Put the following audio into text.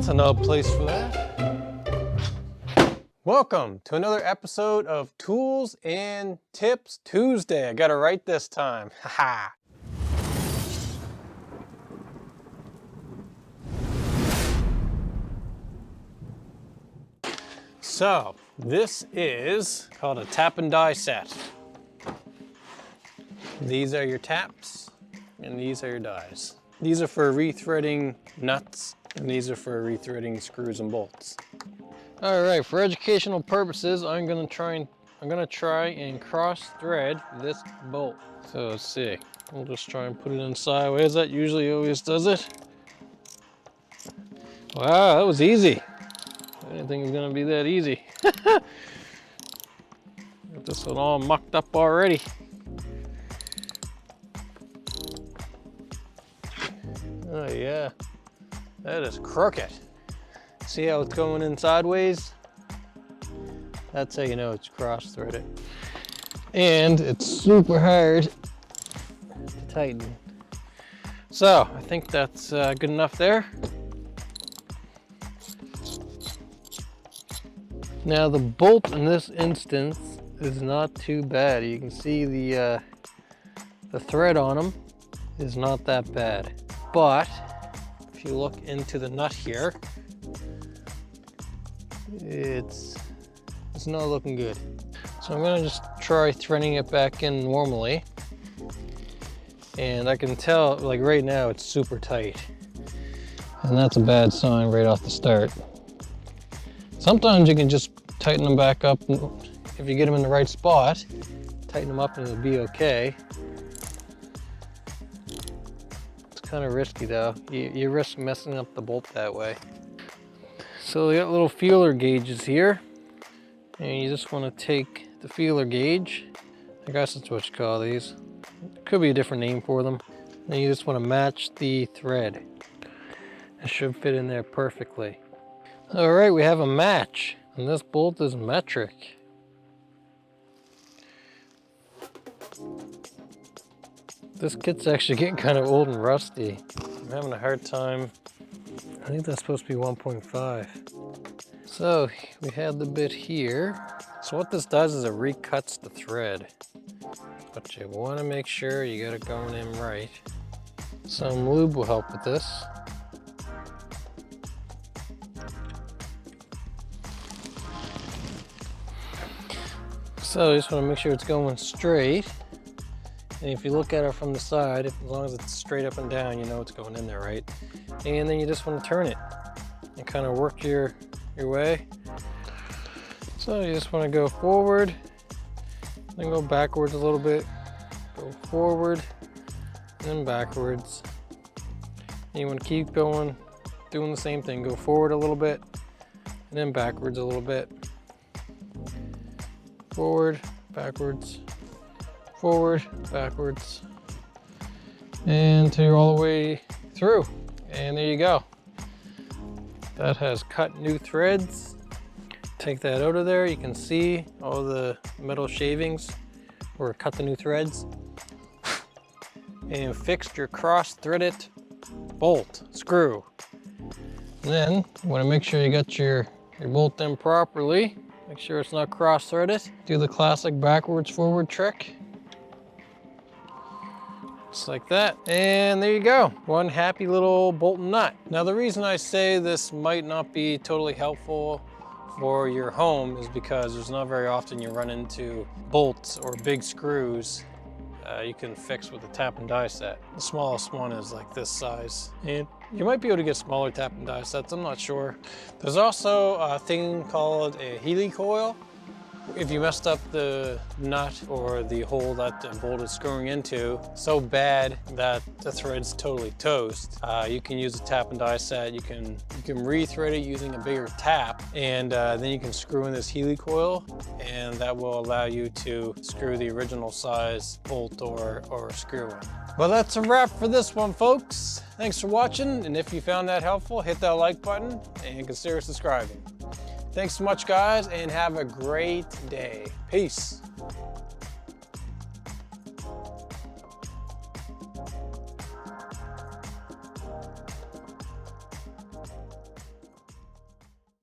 that's another place for that. Welcome to another episode of Tools and Tips Tuesday. I got it right this time. Haha. So, this is called a tap and die set. These are your taps, and these are your dies. These are for rethreading nuts, and these are for rethreading screws and bolts. All right, for educational purposes, I'm gonna try and cross thread this bolt. So let's see, we'll just try and put it in sideways. That usually always does it. Wow, that was easy. I didn't think it was gonna be that easy. Got this one all mucked up already. Oh yeah, that is crooked. See how it's going in sideways? That's how you know it's cross-threaded. And it's super hard to tighten. So I think that's good enough there. Now the bolt in this instance is not too bad. You can see the thread on them is not that bad. But if you look into the nut here, it's not looking good. So I'm gonna just try threading it back in normally. And I can tell, like right now, it's super tight. And that's a bad sign right off the start. Sometimes you can just tighten them back up. If you get them in the right spot, tighten them up and it'll be okay. It's kind of risky though. You risk messing up the bolt that way. So we got little feeler gauges here. And you just want to take the feeler gauge. I guess that's what you call these. Could be a different name for them. And you just want to match the thread. It should fit in there perfectly. All right, we have a match. And this bolt is metric. This kit's actually getting kind of old and rusty. I'm having a hard time. I think that's supposed to be 1.5. So we have the bit here. So what this does is it recuts the thread. But you want to make sure you got it going in right. Some lube will help with this. So you just want to make sure it's going straight. And if you look at it from the side, as long as it's straight up and down, you know it's going in there, right? And then you just want to turn it and kind of work your way. So you just want to go forward, then go backwards a little bit, go forward, and then backwards. And you want to keep going, doing the same thing. Go forward a little bit, and then backwards a little bit. Forward, backwards, forward, backwards, and until you're all the way through. And there you go. That has cut new threads. Take that out of there. You can see all the metal shavings where it cut the new threads. And fixed your cross-threaded bolt, screw. And then you want to make sure you got your bolt in properly. Make sure it's not cross-threaded. Do the classic backwards forward trick. Just like that. And there you go. One happy little bolt and nut. Now the reason I say this might not be totally helpful for your home is because there's not very often you run into bolts or big screws you can fix with a tap and die set. The smallest one is like this size. And you might be able to get smaller tap and die sets, I'm not sure. There's also a thing called a Helicoil. If you messed up the nut or the hole that the bolt is screwing into so bad that the thread's totally toast, you can use a tap and die set. You can rethread it using a bigger tap, and then you can screw in this Helicoil, and that will allow you to screw the original size bolt or screw in. Well, that's a wrap for this one, folks. Thanks for watching, and if you found that helpful, hit that like button and consider subscribing. Thanks so much, guys, and have a great day. Peace.